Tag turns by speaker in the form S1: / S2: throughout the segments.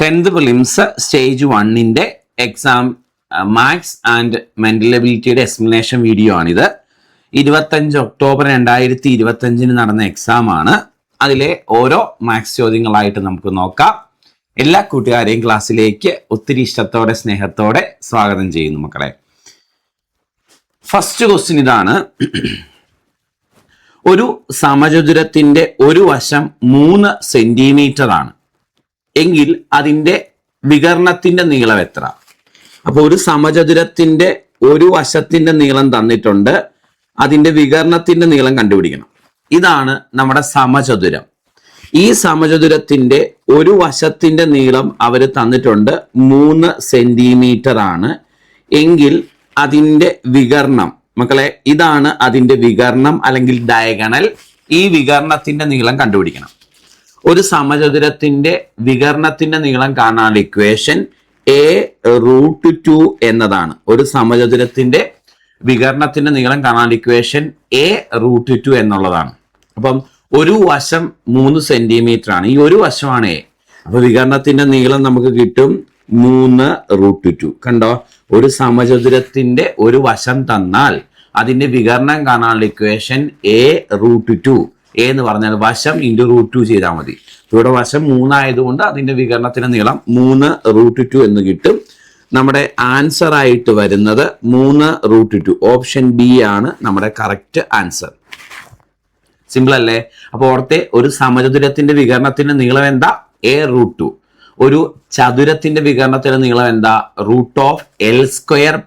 S1: 10th prelims stage 1ന്റെ exam maths and mental എബിലിറ്റിയുടെ explanation video ആണിത്. 25 ഒക്ടോബർ 2025 നടന്ന എക്സാം ആണ്. അതിലെ ഓരോ മാത്സ് ചോദ്യങ്ങളായിട്ട് നമുക്ക് നോക്കാം. എല്ലാ കൂട്ടുകാരെയും ക്ലാസ്സിലേക്ക് ഒത്തിരി ഇഷ്ടത്തോടെ സ്നേഹത്തോടെ സ്വാഗതം ചെയ്യുന്നു മക്കളെ. ഫസ്റ്റ് ക്വസ്റ്റ്യൻ ഇതാണ്. ഒരു സമചതുരത്തിന്റെ ഒരു വശം 3 സെന്റിമീറ്റർ ആണ് എങ്കിൽ അതിന്റെ വികർണത്തിന്റെ നീളം എത്ര? അപ്പൊ ഒരു സമചതുരത്തിന്റെ ഒരു വശത്തിന്റെ നീളം തന്നിട്ടുണ്ട്, അതിന്റെ വികർണത്തിന്റെ നീളം കണ്ടുപിടിക്കണം. ഇതാണ് നമ്മുടെ സമചതുരം. ഈ സമചതുരത്തിന്റെ ഒരു വശത്തിന്റെ നീളം അവർ തന്നിട്ടുണ്ട് 3 സെന്റിമീറ്റർ ആണ് എങ്കിൽ അതിന്റെ വികർണം, മക്കളെ ഇതാണ് അതിന്റെ വികർണം അല്ലെങ്കിൽ ഡയഗണൽ. ഈ വികർണത്തിന്റെ നീളം കണ്ടുപിടിക്കണം. ഒരു സമചതുരത്തിന്റെ വികർണത്തിന്റെ നീളം കാണാനുള്ള ഇക്വേഷൻ a√2 എന്നതാണ്. ഒരു സമചതുരത്തിന്റെ വികർണത്തിന്റെ നീളം കാണാനുള്ള ഇക്വേഷൻ a√2 എന്നുള്ളതാണ്. അപ്പം ഒരു വശം 3 സെന്റിമീറ്റർ ആണ്, ഈ ഒരു വശമാണ് a. അപ്പൊ വികർണത്തിന്റെ നീളം നമുക്ക് കിട്ടും 3√2. കണ്ടോ, ഒരു സമചതുരത്തിന്റെ ഒരു വശം തന്നാൽ അതിന്റെ വികർണം കാണാനുള്ള ഇക്വേഷൻ a√2. a എന്ന് പറഞ്ഞാൽ വശം ഇൻറ്റു √2 ചെയ്താൽ മതി. ഇവിടെ വശം 3 ആയതുകൊണ്ട് അതിന്റെ വികരണത്തിന്റെ നീളം 3√2 എന്ന് കിട്ടും. നമ്മുടെ ആൻസർ ആയിട്ട് വരുന്നത് 3√2. ഓപ്ഷൻ ബി ആണ് നമ്മുടെ കറക്റ്റ് ആൻസർ. സിമ്പിൾ അല്ലേ? അപ്പൊ ഓർത്തെ, ഒരു സമചതുരത്തിന്റെ വികരണത്തിന്റെ നീളം എന്താ? a√2. ഒരു ചതുരത്തിന്റെ വികരണത്തിന്റെ നീളം എന്താ? √L²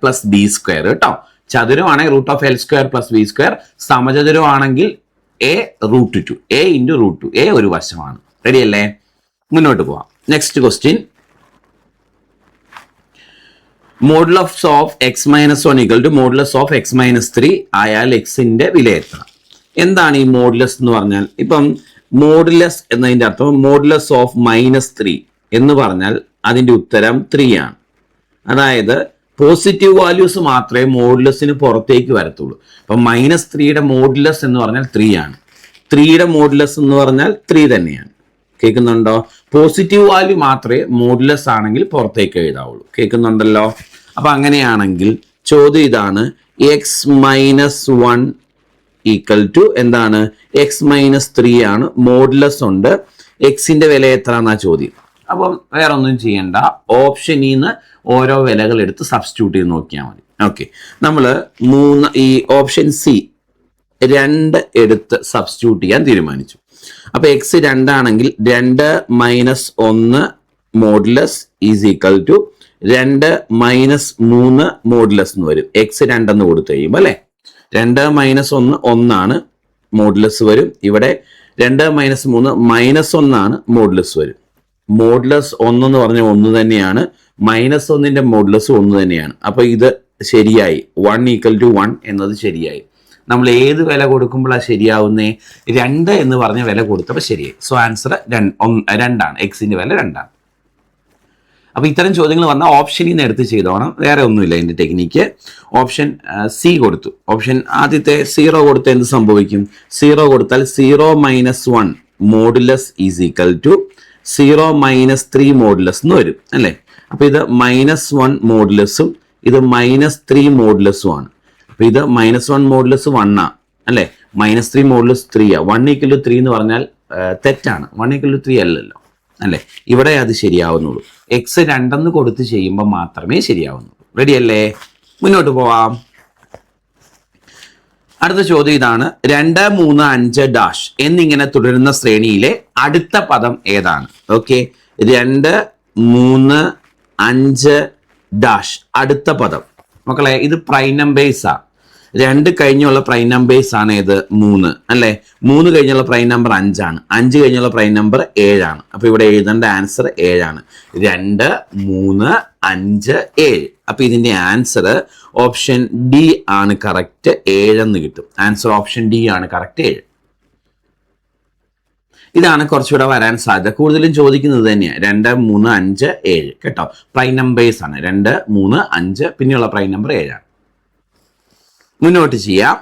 S1: + b². കേട്ടോ, ചതുരമാണെങ്കിൽ √L² + b². സമചതുരമാണെങ്കിൽ a√2. a × √2. a ഒരു വശമാണ്. റെഡി അല്ലേ? മുന്നോട്ട് പോവാം. Next question. Modulus of x-1 = modulus of x-3 ആയാൽ എക്സിന്റെ വില എത്ര? എന്താണ് ഈ മോഡുലസ് എന്ന് പറഞ്ഞാൽ? ഇപ്പം മോഡുലസ് എന്നതിന്റെ അർത്ഥം മോഡുലസ് ഓഫ് -3 എന്ന് പറഞ്ഞാൽ അതിന്റെ ഉത്തരം 3 ആണ്. അതായത് പോസിറ്റീവ് വാല്യൂസ് മാത്രമേ മോഡുലസിന് പുറത്തേക്ക് വരത്തുള്ളൂ. അപ്പം -3യുടെ മോഡുലസ് എന്ന് പറഞ്ഞാൽ 3 ആണ്. 3യുടെ മോഡുലസ് എന്ന് പറഞ്ഞാൽ 3 തന്നെയാണ്. കേൾക്കുന്നുണ്ടോ? പോസിറ്റീവ് വാല്യൂ മാത്രമേ മോഡുലസ് ആണെങ്കിൽ പുറത്തേക്ക് എഴുതാവുള്ളൂ. കേൾക്കുന്നുണ്ടല്ലോ? അപ്പൊ അങ്ങനെയാണെങ്കിൽ ചോദ്യം ഇതാണ്, x-1 = എന്താണ്? x-3 ആണ്. മോഡുലസ് ഉണ്ട്. എക്സിന്റെ വില എത്ര എന്നാ ചോദ്യം. അപ്പം വേറെ ഒന്നും ചെയ്യണ്ട, ഓപ്ഷനിൽ നിന്ന് ഓരോ വിലകൾ എടുത്ത് സബ്സ്റ്റിറ്റ്യൂട്ട് ചെയ്ത് നോക്കിയാൽ മതി. ഓക്കെ, നമ്മൾ ഈ ഓപ്ഷൻ സി 2 എടുത്ത് സബ്സ്റ്റിറ്റ്യൂട്ട് ചെയ്യാൻ തീരുമാനിച്ചു. അപ്പൊ എക്സ് 2 ആണെങ്കിൽ 2 - 1 modulus is equal to 2 - 3 modulus എന്ന് വരും. എക്സ് 2 എന്ന് കൊടുത്തു കഴിയുമ്പോൾ അല്ലെ, 2 - 1 1 ആണ് മോഡുലസ് വരും. ഇവിടെ 2 - 3 -1 ആണ് മോഡുലസ് വരും. മോഡുലസ് 1 എന്ന് പറഞ്ഞാൽ 1 തന്നെയാണ്, -1ന്റെ മോഡുലസ് 1 തന്നെയാണ്. അപ്പൊ ഇത് ശരിയായി. 1 = 1 എന്നത് ശരിയായി. നമ്മൾ ഏത് വില കൊടുക്കുമ്പോഴാണ് ശരിയാവുന്നേ? 2 എന്ന് പറഞ്ഞ വില കൊടുത്തപ്പോൾ ശരിയായി. സോ ആൻസർ 2 ആണ്. എക്സിന്റെ വില 2 ആണ്. അപ്പൊ ഇത്തരം ചോദ്യങ്ങൾ വന്നാൽ ഓപ്ഷനിൽ നിന്ന് എടുത്ത് ചെയ്തോണം, വേറെ ഒന്നുമില്ല ഇതിന്റെ ടെക്നിക്ക്. ഓപ്ഷൻ സി കൊടുത്തു. ഓപ്ഷൻ ആദ്യത്തെ 0 കൊടുത്ത് എന്ത് സംഭവിക്കും? 0 കൊടുത്താൽ 0 - 1 modulus is equal to 0 - 3 modulus എന്ന് വരും അല്ലെ. അപ്പൊ ഇത് -1 മോഡുലസും ഇത് -3 മോഡുലസും ആണ്. അപ്പൊ ഇത് -1 മോഡുലസ് 1 ആ അല്ലെ, -3 മോഡുലസ് 3 ആ. 1 = 3 എന്ന് പറഞ്ഞാൽ തെറ്റാണ്. 1 = 3 അല്ലല്ലോ അല്ലെ. ഇവിടെ അത് ശരിയാവുന്നുള്ളൂ. എക്സ് 2 കൊടുത്ത് ചെയ്യുമ്പോൾ മാത്രമേ ശരിയാവുന്നുള്ളൂ. റെഡി അല്ലേ? മുന്നോട്ട് പോവാം. അടുത്ത ചോദ്യം ഇതാണ്. 2, 3, 5 ഡാഷ് എന്നിങ്ങനെ തുടരുന്ന ശ്രേണിയിലെ അടുത്ത പദം ഏതാണ്? ഓക്കെ, 2, 3, 5 ഡാഷ് അടുത്ത പദം. മക്കളെ ഇത് പ്രൈം നമ്പേഴ്സാ. 2 കഴിഞ്ഞുള്ള പ്രൈം നമ്പേഴ്സ് ആണ് ഇത് 3 അല്ലെ. 3 കഴിഞ്ഞുള്ള പ്രൈം നമ്പർ 5 ആണ്. 5 കഴിഞ്ഞുള്ള പ്രൈം നമ്പർ 7 ആണ്. അപ്പൊ ഇവിടെ എഴുതേണ്ട ആൻസർ 7 ആണ്. 2, 3, 5, 7. അപ്പൊ ഇതിന്റെ ആൻസർ ഓപ്ഷൻ ഡി ആണ് കറക്റ്റ്. 7 എന്ന് കിട്ടും. ആൻസർ ഓപ്ഷൻ ഡി ആണ് കറക്റ്റ്, 7. ഇതാണ് കുറച്ചുകൂടെ വരാൻ സാധ്യത. കൂടുതലും ചോദിക്കുന്നത് തന്നെയാണ് 2, 3, 5, 7 കേട്ടോ. പ്രൈം നമ്പേഴ്സ് ആണ് 2, 3, 5. പിന്നെയുള്ള പ്രൈം നമ്പർ 7 ആണ്. മുന്നോട്ട് ചെയ്യാം.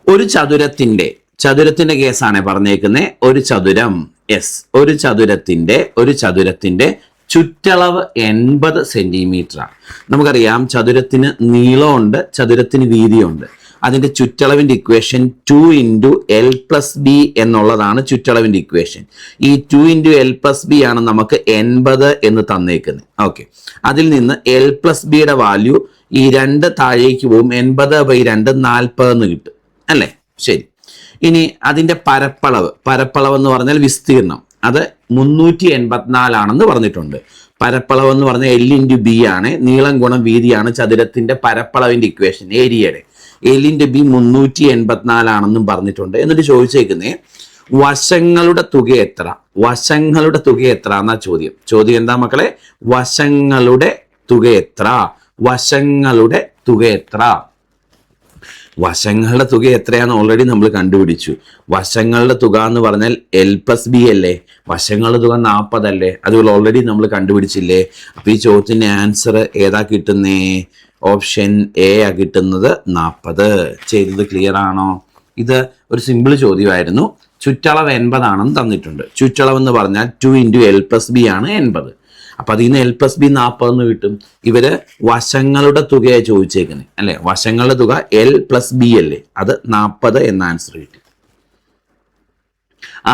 S1: ഒരു ചതുരത്തിന്റെ കേസാണ് പറഞ്ഞേക്കുന്നത്. ഒരു ചതുരം, യെസ്, ഒരു ചതുരത്തിന്റെ ചുറ്റളവ് 80 സെന്റിമീറ്ററാണ്. നമുക്കറിയാം ചതുരത്തിന് നീളമുണ്ട്, ചതുരത്തിന് വീതിയുണ്ട്. അതിന്റെ ചുറ്റളവിന്റെ ഇക്വേഷൻ 2 × L+B എന്നുള്ളതാണ് ചുറ്റളവിന്റെ ഇക്വേഷൻ. ഈ 2 × L+B ആണ് നമുക്ക് 80 എന്ന് തന്നേക്കുന്നത്. ഓക്കെ, അതിൽ നിന്ന് L+Bയുടെ വാല്യൂ ഈ 2 താഴേക്ക് പോകും. 80/2 40 എന്ന് കിട്ടും അല്ലേ? ശരി. ഇനി അതിന്റെ പരപ്പളവ് എന്ന് പറഞ്ഞാൽ വിസ്തീർണം, അത് 384 ആണെന്ന് പറഞ്ഞിട്ടുണ്ട്. പരപ്പളവ് എന്ന് പറഞ്ഞാൽ L × B ആണ്, നീളം ഗുണം വീതിയാണ് ചതുരത്തിന്റെ പരപ്പളവിന്റെ ഇക്വേഷൻ, ഏരിയയുടെ. L × B 384 ആണെന്നും പറഞ്ഞിട്ടുണ്ട്. എന്നിട്ട് ചോദിച്ചേക്കുന്നേ വശങ്ങളുടെ തുക എത്ര? വശങ്ങളുടെ തുക എത്ര എന്നാ ചോദ്യം. ചോദ്യം എന്താ മക്കളെ? വശങ്ങളുടെ തുക എത്ര? വശങ്ങളുടെ തുക എത്ര? വശങ്ങളുടെ തുക എത്രയാന്ന് ഓൾറെഡി നമ്മൾ കണ്ടുപിടിച്ചു. വശങ്ങളുടെ തുക എന്ന് പറഞ്ഞാൽ L+B അല്ലേ? വശങ്ങളുടെ തുക 40 അല്ലേ? അതുപോലെ ഓൾറെഡി നമ്മൾ കണ്ടുപിടിച്ചില്ലേ? അപ്പൊ ഈ ചോദ്യത്തിന്റെ ആൻസർ ഏതാ കിട്ടുന്നേ? ഓപ്ഷൻ എ ആ കിട്ടുന്നത്, 40. ചെയ്തത് ക്ലിയർ ആണോ? ഇത് ഒരു സിമ്പിൾ ചോദ്യമായിരുന്നു. ചുറ്റളവ് 80 ആണെന്ന് തന്നിട്ടുണ്ട്. ചുറ്റളവ് എന്ന് പറഞ്ഞാൽ 2 × L+B ആണ് 80. അപ്പൊ അതിൽ നിന്ന് L+B 40 എന്ന് കിട്ടും. ഇവര് വശങ്ങളുടെ തുകയാണ് ചോദിച്ചേക്കുന്നത് അല്ലെ? വശങ്ങളുടെ തുക L+B അല്ലേ? അത് 40 എന്ന ആൻസർ കിട്ടി.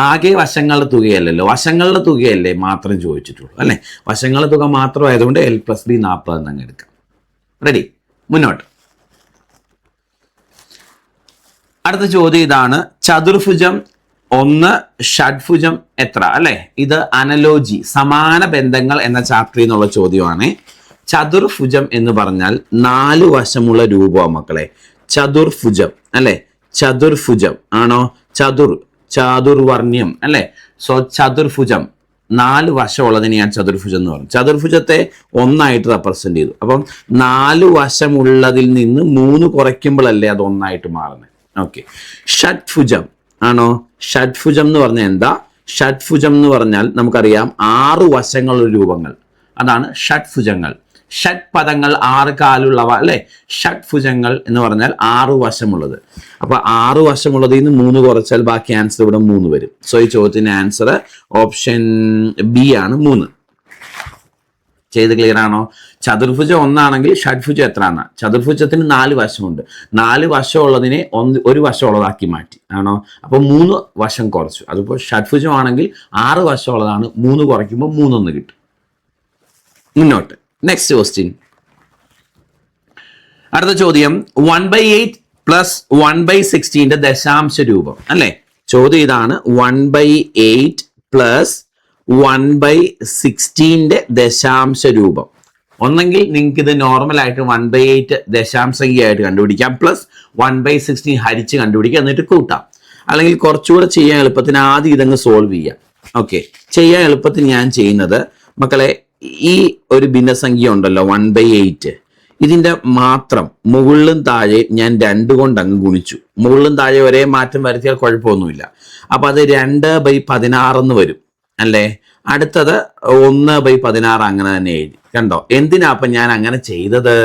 S1: ആകെ വശങ്ങളുടെ തുകയല്ലല്ലോ, വശങ്ങളുടെ തുകയല്ലേ മാത്രം ചോദിച്ചിട്ടുള്ളൂ അല്ലെ? വശങ്ങളുടെ തുക മാത്രമായതുകൊണ്ട് L+B 40 എന്നങ്ങ് എടുക്കാം. റെഡി, മുന്നോട്ട്. അടുത്ത ചോദ്യം ഇതാണ്. ചതുർഭുജം 1 ഷഡ്ഭുജം എത്ര അല്ലെ? ഇത് അനലോജി, സമാന ബന്ധങ്ങൾ എന്ന ചാപ്റ്ററിൽ നിന്നുള്ള ചോദ്യമാണ്. ചതുർഭുജം എന്ന് പറഞ്ഞാൽ 4 വശമുള്ള രൂപമാണ് മക്കളെ. ചതുർഭുജം അല്ലെ? ചതുർഭുജം ആണോ? ചാതുർവർണ്ണ്യം അല്ലെ? സോ ചതുർഭുജം 4 വശമുള്ളതിനെ ഞാൻ ചതുർഭുജം എന്ന് പറഞ്ഞു. ചതുർഭുജത്തെ 1 റെപ്രസെന്റ് ചെയ്തു. അപ്പം 4 വശമുള്ളതിൽ നിന്ന് 3 കുറയ്ക്കുമ്പോഴല്ലേ അത് 1 മാറുന്നത്. ഓക്കെ, ഷഡ്ഭുജം ആണോ? ഷഡ്ഭുജം എന്ന് പറഞ്ഞാൽ എന്താ? ഷഡ്ഭുജം എന്ന് പറഞ്ഞാൽ നമുക്കറിയാം 6 വശങ്ങളുള്ള രൂപങ്ങൾ, അതാണ് ഷഡ്ഭുജങ്ങൾ. ഷഡ് പദങ്ങൾ 6 കാലുള്ളവ അല്ലെ? ഷഡ്ഭുജങ്ങൾ എന്ന് പറഞ്ഞാൽ 6 വശമുള്ളത്. അപ്പൊ 6 വശമുള്ളതിൽ നിന്ന് 3 കുറച്ചാൽ ബാക്കി ആൻസർ ഇവിടെ 3 വരും. സോ ഈ ചോദ്യത്തിന്റെ ആൻസർ ഓപ്ഷൻ ബി ആണ്, 3. ചെയ്ത് ക്ലിയർ ആണോ? ചതുർഭുജം 1 ആണെങ്കിൽ ഷഡ്ഭുജം എത്ര ആണ്? ചതുർഭുജത്തിന് 4 വശമുണ്ട്. 4 വശമുള്ളതിനെ 1 വശമുള്ളതാക്കി മാറ്റി ആണോ? അപ്പൊ 3 വശം കുറച്ചു. അതിപ്പോ ഷഡ്ഭുജം ആണെങ്കിൽ 6 വശമുള്ളതാണ്. 3 കുറയ്ക്കുമ്പോൾ 3 ഒന്ന് കിട്ടും. മുന്നോട്ട്. Next question. അടുത്ത ചോദ്യം 1/8 + 1/16 ദശാംശ രൂപം അല്ലെ? ചോദ്യം ഇതാണ്. 1/8 + 1/16 ദശാംശ രൂപം. ഒന്നെങ്കിൽ നിങ്ങൾക്ക് ഇത് നോർമൽ ആയിട്ട് 1/8 ദശാംശംഖ്യയായിട്ട് കണ്ടുപിടിക്കാം, പ്ലസ് 1/16 ഹരിച്ച് കണ്ടുപിടിക്കാം, എന്നിട്ട് കൂട്ടാം. അല്ലെങ്കിൽ കുറച്ചുകൂടെ ചെയ്യാൻ എളുപ്പത്തിന് ആദ്യം ഇതങ്ങ് സോൾവ് ചെയ്യാം. ഓക്കെ, ചെയ്യാൻ എളുപ്പത്തിന് ഞാൻ ചെയ്യുന്നത് മക്കളെ, ഈ ഒരു ഭിന്നസംഖ്യ ഉണ്ടല്ലോ 1/8, ഇതിന്റെ മാത്രം മുകളിലും താഴെ ഞാൻ 2 കൊണ്ട് അങ്ങ് ഗുണിച്ചു. മുകളിലും താഴെ ഒരേ മാറ്റം വരുത്തിയാൽ കുഴപ്പമൊന്നുമില്ല. അപ്പൊ അത് 2/16 എന്ന് വരും അല്ലേ? അടുത്തത് 1/16 അങ്ങനെ തന്നെ എഴുതി. കണ്ടോ? എന്തിനാ അപ്പൊ ഞാൻ അങ്ങനെ ചെയ്തത്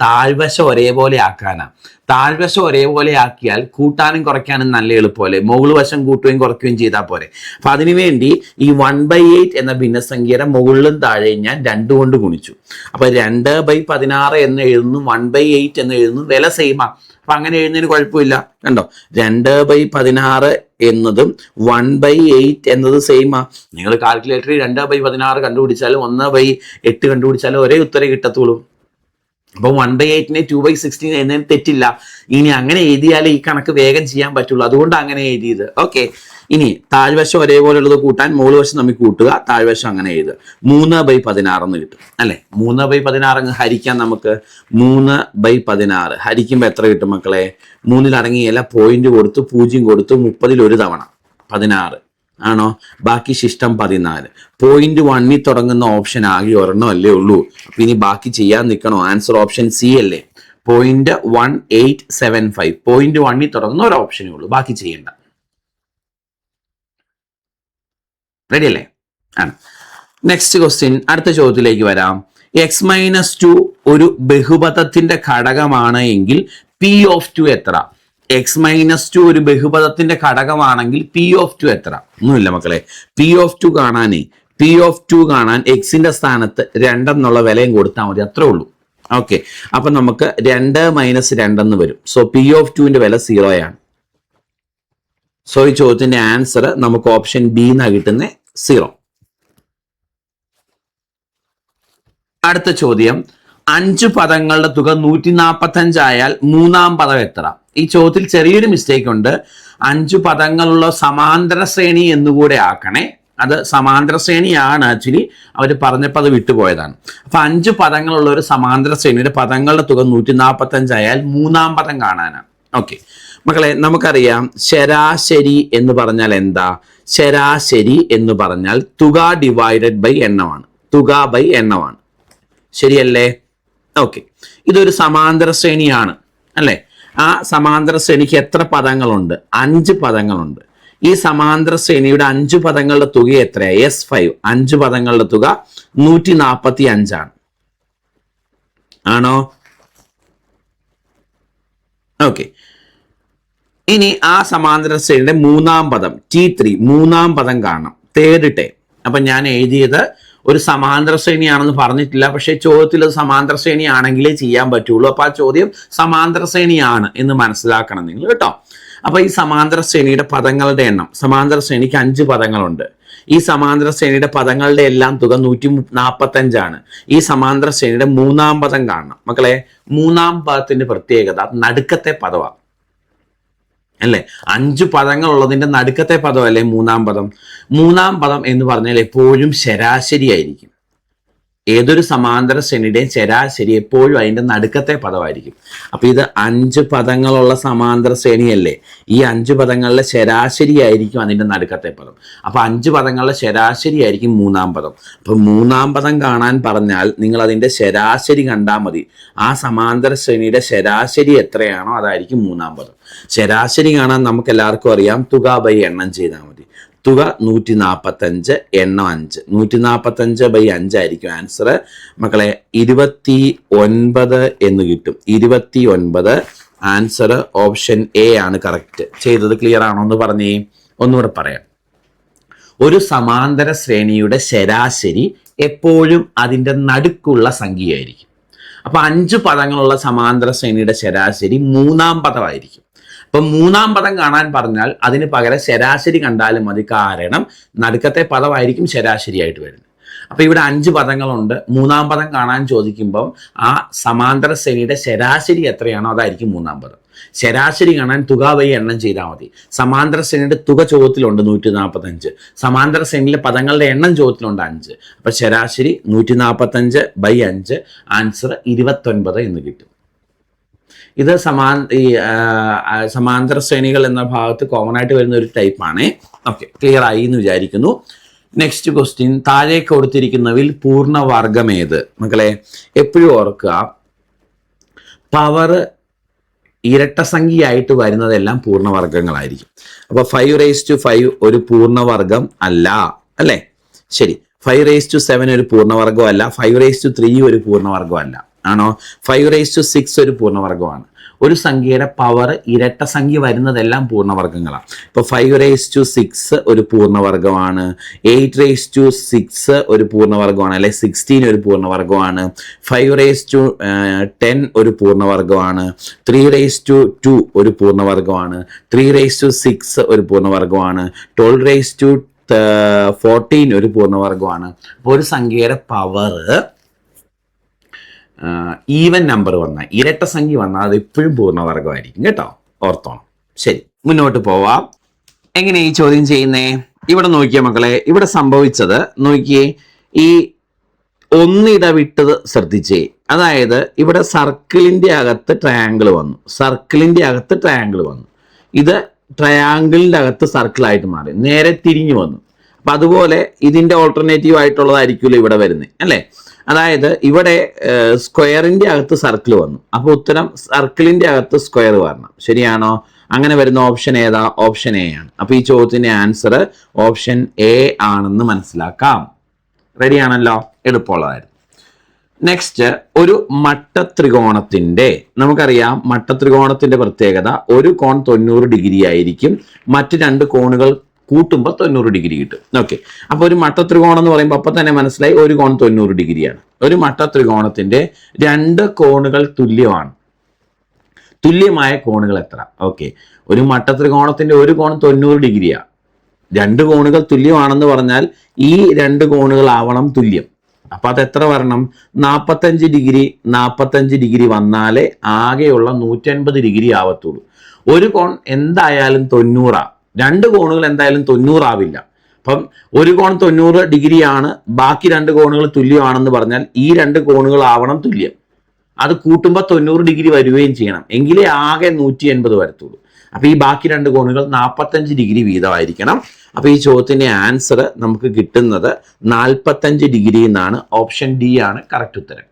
S1: താഴ്വശം ഒരേപോലെ ആക്കാനാ. താഴ്വശം ഒരേപോലെ ആക്കിയാൽ കൂട്ടാനും കുറയ്ക്കാനും നല്ല എളുപ്പമല്ലേ? മുകൾ വശം കൂട്ടുകയും കുറയ്ക്കുകയും ചെയ്താൽ പോരെ. അപ്പൊ അതിനുവേണ്ടി ഈ 1/8 എന്ന ഭിന്നസംഖ്യയുടെ മുകളിലും താഴെയും ഞാൻ 2 കൊണ്ട് ഗുണിച്ചു. അപ്പൊ 2/16 എന്ന് എഴുതുന്നു, 1/8 എന്ന് എഴുതുന്നു, വില സെയിമാ. അപ്പൊ അങ്ങനെ എഴുതുന്നതിന് കുഴപ്പമില്ല. കണ്ടോ? 2/16 എന്നതും 1/8 എന്നത് സെയിമാ. നിങ്ങൾ കാൽക്കുലേറ്ററിൽ 2/16 കണ്ടുപിടിച്ചാലും 1/8 കണ്ടുപിടിച്ചാലും ഒരേ ഉത്തരം കിട്ടത്തുള്ളൂ. അപ്പൊ 1/8നെ 2/16 എന്നതിന് തെറ്റില്ല. ഇനി അങ്ങനെ എഴുതിയാലേ ഈ കണക്ക് വേഗം ചെയ്യാൻ പറ്റുള്ളൂ. അതുകൊണ്ട് അങ്ങനെ എഴുതിയത്. ഓക്കെ, ഇനി താഴ്വശം ഒരേപോലെ ഉള്ളത് കൂട്ടാൻ മുകൾ വശം നമ്മൾ കൂട്ടുക, താഴ്വശം അങ്ങനെ എഴുതുക. 3/16 എന്ന് കിട്ടും അല്ലെ? 3/16 അങ്ങ് ഹരിക്കാൻ നമുക്ക്. 3/16 ഹരിക്കുമ്പോൾ എത്ര കിട്ടും മക്കളെ? 3ൽ അടങ്ങിയല്ല, പോയിന്റ് കൊടുത്തു, 0 കൊടുത്തു, 30ൽ 1 തവണ 16 ആണോ? ബാക്കി ശിഷ്ടം 14. 0.1 തുടങ്ങുന്ന ഓപ്ഷൻ ആകെ ഒരെണ്ണം അല്ലേ ഉള്ളൂ. അപ്പൊ ഇനി ബാക്കി ചെയ്യാൻ നിൽക്കണോ? ആൻസർ ഓപ്ഷൻ സി അല്ലേ? 0.1875. 0.1 തുടങ്ങുന്ന ഒരു ഓപ്ഷനേ ഉള്ളൂ, ബാക്കി ചെയ്യണ്ട. റെഡി അല്ലേ? ആണ്. നെക്സ്റ്റ് ക്വസ്റ്റ്യൻ, അടുത്ത ചോദ്യത്തിലേക്ക് വരാം. x-2 ഒരു ബഹുപദത്തിന്റെ ഘടകമാണ് എങ്കിൽ P(2) എത്ര? x-2 ഒരു ബഹുപദത്തിന്റെ ഘടകമാണെങ്കിൽ P(2) എത്ര? ഒന്നുമില്ല മക്കളെ. P(2) കാണാനേ പി ഓഫ് 2 കാണാൻ എക്സിന്റെ സ്ഥാനത്ത് 2 എന്നുള്ള വിലയും കൊടുത്താൽ മതി, അത്രേ ഉള്ളൂ. ഓക്കെ, അപ്പൊ നമുക്ക് 2 മൈനസ് 2 എന്ന് വരും. സോ പി ഓഫ് 2ന്റെ വില 0 ആണ്. സോ ഈ ചോദ്യത്തിന്റെ ആൻസർ നമുക്ക് ഓപ്ഷൻ ബി എന്നാണ് കിട്ടുന്നത്, 0. അടുത്ത ചോദ്യം, 5 പദങ്ങളുടെ തുക 145 ആയാൽ മൂന്നാം പദം എത്ര? ഈ ചോദ്യത്തിൽ ചെറിയൊരു മിസ്റ്റേക്ക് ഉണ്ട്. 5 പദങ്ങളുള്ള സമാന്തര ശ്രേണി എന്നുകൂടെ ആക്കണേ. അത് സമാന്തര ശ്രേണിയാണ്, ആക്ച്വലി അവർ പറഞ്ഞപ്പോൾ അത് വിട്ടുപോയതാണ്. അപ്പൊ 5 പദങ്ങളുള്ള ഒരു സമാന്തര ശ്രേണിയുടെ പദങ്ങളുടെ തുക 145 ആയാൽ മൂന്നാം പദം കാണാനാണ്. ഓക്കെ മക്കളെ, നമുക്കറിയാം ശരാശരി എന്ന് പറഞ്ഞാൽ എന്താ? ശരാശരി എന്ന് പറഞ്ഞാൽ തുക ഡിവൈഡഡ് ബൈ എണ്ണമാണ്, തുക ബൈ എണ്ണമാണ്, ശരിയല്ലേ? ഓക്കെ, ഇതൊരു സമാന്തര ശ്രേണിയാണ് അല്ലെ? ആ സമാന്തര ശ്രേണിക്ക് എത്ര പദങ്ങളുണ്ട്? 5 പദങ്ങളുണ്ട്. ഈ സമാന്തര ശ്രേണിയുടെ 5 പദങ്ങളുടെ തുക എത്രയാണ്? S5. 5 പദങ്ങളുടെ തുക 145 ആണ്. ആണോ? ഓക്കെ, ഇനി ആ സമാന്തര ശ്രേണിയുടെ മൂന്നാം പദം T3, മൂന്നാം പദം കാണണം, തേർഡ് ടൈം. അപ്പൊ ഞാൻ എഴുതിയത് ഒരു സമാന്തര ശ്രേണിയാണെന്ന് പറഞ്ഞിട്ടില്ല, പക്ഷെ ചോദ്യത്തിൽ അത് സമാന്തര ശ്രേണി ആണെങ്കിലേ ചെയ്യാൻ പറ്റുള്ളൂ. അപ്പൊ ആ ചോദ്യം സമാന്തര ശ്രേണിയാണ് എന്ന് മനസ്സിലാക്കണം നിങ്ങൾ കേട്ടോ. അപ്പൊ ഈ സമാന്തര ശ്രേണിയുടെ പദങ്ങളുടെ എണ്ണം, സമാന്തര ശ്രേണിക്ക് 5 പദങ്ങളുണ്ട്. ഈ സമാന്തര ശ്രേണിയുടെ പദങ്ങളുടെ എല്ലാം തുക 145 ആണ്. ഈ സമാന്തര ശ്രേണിയുടെ മൂന്നാം പദം കാണണം. മക്കളെ, മൂന്നാം പദത്തിന്റെ പ്രത്യേകത നടുക്കത്തെ പദമാണ് അല്ലേ? 5 പദങ്ങൾ ഉള്ളതിന്റെ നടുക്കത്തെ പദം അല്ലേ മൂന്നാം പദം? മൂന്നാം പദം എന്ന് പറഞ്ഞാൽ എപ്പോഴും ശരാശരി ആയിരിക്കും. ഏതൊരു സമാന്തര ശ്രേണിയുടെയും ശരാശരി എപ്പോഴും അതിന്റെ നടുക്കത്തെ പദമായിരിക്കും. അപ്പൊ ഇത് 5 പദങ്ങളുള്ള സമാന്തര ശ്രേണിയല്ലേ? ഈ 5 പദങ്ങളിലെ ശരാശരി ആയിരിക്കും അതിന്റെ നടുക്കത്തെ പദം. അപ്പൊ 5 പദങ്ങളുടെ ശരാശരി ആയിരിക്കും മൂന്നാം പദം. അപ്പൊ മൂന്നാം പദം കാണാൻ പറഞ്ഞാൽ നിങ്ങൾ അതിന്റെ ശരാശരി കണ്ടാൽ മതി. ആ സമാന്തര ശ്രേണിയുടെ ശരാശരി എത്രയാണോ അതായിരിക്കും മൂന്നാം പദം. ശരാശരി കാണാൻ നമുക്ക് എല്ലാവർക്കും അറിയാം, തുക ബൈ എണ്ണം ചെയ്താൽ മതി. തുക 145, എണ്ണം 5. 145 ബൈ 5 ആയിരിക്കും ആൻസർ. മക്കളെ 29 എന്ന് കിട്ടും. 29 ആൻസർ ഓപ്ഷൻ എ ആണ് കറക്റ്റ്. ചെയ്തത് ക്ലിയർ ആണോ എന്ന് പറഞ്ഞേ? ഒന്നുകൂടെ പറയാം. ഒരു സമാന്തര ശ്രേണിയുടെ ശരാശരി എപ്പോഴും അതിൻ്റെ നടുക്കുള്ള സംഖ്യയായിരിക്കും. അപ്പൊ 5 പദങ്ങളുള്ള സമാന്തര ശ്രേണിയുടെ ശരാശരി മൂന്നാം പദമായിരിക്കും. അപ്പൊ മൂന്നാം പദം കാണാൻ പറഞ്ഞാൽ അതിന് പകരം ശരാശരി കണ്ടാലും മതി, കാരണം നടുക്കത്തെ പദമായിരിക്കും ശരാശരിയായിട്ട് വരുന്നത്. അപ്പൊ ഇവിടെ 5 പദങ്ങളുണ്ട്. മൂന്നാം പദം കാണാൻ ചോദിക്കുമ്പോൾ ആ സമാന്തര ശ്രേണിയുടെ ശരാശരി എത്രയാണോ അതായിരിക്കും മൂന്നാം പദം. ശരാശരി കാണാൻ തുക ബൈ എണ്ണം ചെയ്താൽ മതി. സമാന്തര ശ്രേണിയുടെ തുക ചോദ്യത്തിലുണ്ട് 145, സമാന്തര ശ്രേണിയിലെ പദങ്ങളുടെ എണ്ണം ചോദ്യത്തിലുണ്ട് 5. അപ്പൊ ശരാശരി 145 ബൈ 5, ആൻസർ 29 എന്ന് കിട്ടും. ഇത് സമാന്തര ശ്രേണികൾ എന്ന ഭാഗത്ത് കോമൺ ആയിട്ട് വരുന്ന ഒരു ടൈപ്പാണ്. ഓക്കെ, ക്ലിയർ ആയി എന്ന് വിചാരിക്കുന്നു. നെക്സ്റ്റ് ക്വസ്റ്റ്യൻ, താഴെ കൊടുത്തിരിക്കുന്നതിൽ പൂർണ്ണവർഗം ഏത്? മക്കളെ എപ്പോഴും ഓർക്കുക, പവർ ഇരട്ടസംഖ്യയായിട്ട് വരുന്നതെല്ലാം പൂർണ്ണവർഗങ്ങളായിരിക്കും. അപ്പൊ 5⁵5 ഒരു പൂർണ്ണവർഗം അല്ല അല്ലേ? ശരി. 5⁵7 ഒരു പൂർണ്ണവർഗമല്ല. 5⁵3 ഒരു പൂർണ്ണവർഗമല്ല. ആണോ? 5⁵6 ഒരു പൂർണ്ണവർഗമാണ്. ഒരു സംഖ്യയുടെ പവർ ഇരട്ട സംഖ്യ വരുന്നതെല്ലാം പൂർണ്ണവർഗങ്ങളാണ്. ഇപ്പൊ 5⁵6 ഒരു പൂർണ്ണവർഗമാണ്, 8⁵6 ഒരു പൂർണ്ണവർഗമാണ്, അല്ലെ 16 ഒരു പൂർണ്ണവർഗമാണ്, 5⁻10 ഒരു പൂർണ്ണവർഗമാണ്, 3⁵2 ഒരു പൂർണ്ണവർഗമാണ്, 3⁵6 ഒരു പൂർണ്ണവർഗമാണ്, 12⁻14 ഒരു പൂർണ്ണവർഗമാണ്. അപ്പോൾ ഒരു സംഖ്യയുടെ പവർ ഈവൻ നമ്പർ വന്നാൽ, ഇരട്ട സംഖ്യ വന്നാൽ അത് എപ്പോഴും പൂർണ്ണവർഗമായിരിക്കും കേട്ടോ, ഓർത്തോണം. ശരി, മുന്നോട്ട് പോവാം. എങ്ങനെ ഈ ചോദ്യം ചെയ്യുന്നേ? ഇവിടെ നോക്കിയേ മക്കളെ, ഇവിടെ സംഭവിച്ചത് നോക്കിയേ, ഈ ഒന്നിടവിട്ടത് ശ്രദ്ധിച്ചേ. അതായത് ഇവിടെ സർക്കിളിന്റെ അകത്ത് ട്രയാങ്കിൾ വന്നു, സർക്കിളിന്റെ അകത്ത് ട്രയാങ്കിൾ വന്നു. ഇത് ട്രയാങ്കിളിന്റെ അകത്ത് സർക്കിളായിട്ട് മാറി, നേരെ തിരിഞ്ഞു വന്നു. അപ്പൊ അതുപോലെ ഇതിന്റെ ഓൾട്ടർനേറ്റീവ് ആയിട്ടുള്ളതായിരിക്കുമല്ലോ ഇവിടെ വരുന്നത് അല്ലേ? അതായത് ഇവിടെ സ്ക്വയറിന്റെ അകത്ത് സർക്കിൾ വന്നു, അപ്പൊ ഉത്തരം സർക്കിളിന്റെ അകത്ത് സ്ക്വയർ വരണം. ശരിയാണോ? അങ്ങനെ വരുന്ന ഓപ്ഷൻ ഏതാ? ഓപ്ഷൻ എ ആണ്. അപ്പൊ ഈ ചോദ്യത്തിന്റെ ആൻസർ ഓപ്ഷൻ എ ആണെന്ന് മനസ്സിലാക്കാം. റെഡിയാണല്ലോ? എളുപ്പമുള്ളതായിരുന്നു. നെക്സ്റ്റ്, ഒരു മട്ടത്രികോണത്തിന്റെ, നമുക്കറിയാം മട്ടത്രികോണത്തിന്റെ പ്രത്യേകത, ഒരു കോൺ 90 ഡിഗ്രി ആയിരിക്കും, മറ്റ് 2 കോണുകൾ കൂട്ടുമ്പോൾ 90 ഡിഗ്രി കിട്ടും. ഓക്കെ, അപ്പോൾ ഒരു മട്ടത്രികോണം എന്ന് പറയുമ്പോൾ അപ്പം തന്നെ മനസ്സിലായി ഒരു കോൺ 90 ഡിഗ്രിയാണ്. ഒരു മട്ടത്രികോണത്തിന്റെ 2 കോണുകൾ തുല്യമാണ്. തുല്യമായ കോണുകൾ എത്ര? ഓക്കെ, ഒരു മട്ടത്രികോണത്തിന്റെ ഒരു കോൺ 90 ഡിഗ്രിയാണ്. 2 കോണുകൾ തുല്യമാണെന്ന് പറഞ്ഞാൽ ഈ 2 കോണുകൾ ആവണം തുല്യം. അപ്പൊ അത് എത്ര വരണം? 45 ഡിഗ്രി വന്നാലേ ആകെയുള്ള 180 ഡിഗ്രി ആവത്തുള്ളൂ. ഒരു കോൺ എന്തായാലും 90. 2 കോണുകൾ എന്തായാലും 90 ആവില്ല. അപ്പം ഒരു കോൺ 90 ഡിഗ്രിയാണ്, ബാക്കി 2 കോണുകൾ തുല്യമാണെന്ന് പറഞ്ഞാൽ ഈ 2 കോണുകൾ ആവണം തുല്യം. അത് കൂട്ടുമ്പോൾ 90 ഡിഗ്രി വരികയും ചെയ്യണം, എങ്കിലേ ആകെ 180 വരത്തുള്ളൂ. അപ്പൊ ഈ ബാക്കി 2 കോണുകൾ 45 ഡിഗ്രി വീതമായിരിക്കണം. അപ്പൊ ഈ ചോദ്യത്തിന്റെ ആൻസർ നമുക്ക് കിട്ടുന്നത് 45 ഡിഗ്രി എന്നാണ്. ഓപ്ഷൻ ഡി ആണ് കറക്റ്റ് ഉത്തരം.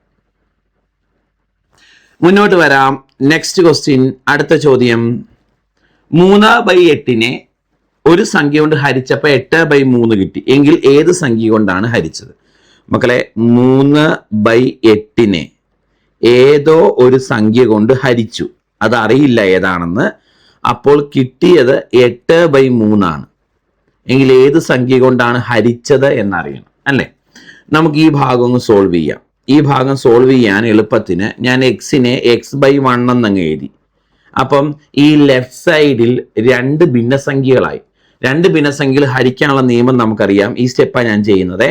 S1: മുന്നോട്ട് വരാം. നെക്സ്റ്റ് ക്വസ്റ്റ്യൻ, അടുത്ത ചോദ്യം. 3/8 ഒരു സംഖ്യ കൊണ്ട് ഹരിച്ചപ്പോൾ 8/3 കിട്ടി എങ്കിൽ ഏത് സംഖ്യ കൊണ്ടാണ് ഹരിച്ചത്? മക്കളെ, 3/8 ഏതോ ഒരു സംഖ്യ കൊണ്ട് ഹരിച്ചു, അതറിയില്ല ഏതാണെന്ന്. അപ്പോൾ കിട്ടിയത് 8/3 ആണ്. എങ്കിൽ ഏത് സംഖ്യ കൊണ്ടാണ് ഹരിച്ചത് എന്നറിയണം അല്ലേ? നമുക്ക് ഈ ഭാഗം ഒന്ന് സോൾവ് ചെയ്യാം. ഈ ഭാഗം സോൾവ് ചെയ്യാൻ എളുപ്പത്തിന് ഞാൻ എക്സിനെ x/1 എന്നങ്ങ് എഴുതി. അപ്പം ഈ ലെഫ്റ്റ് സൈഡിൽ 2 ഭിന്നസംഖ്യകളായി. 2 ഭിന്നസംഖ്യകൾ ഹരിക്കാനുള്ള നിയമം നമുക്കറിയാം. ഈ സ്റ്റെപ്പാണ് ഞാൻ ചെയ്യുന്നത്.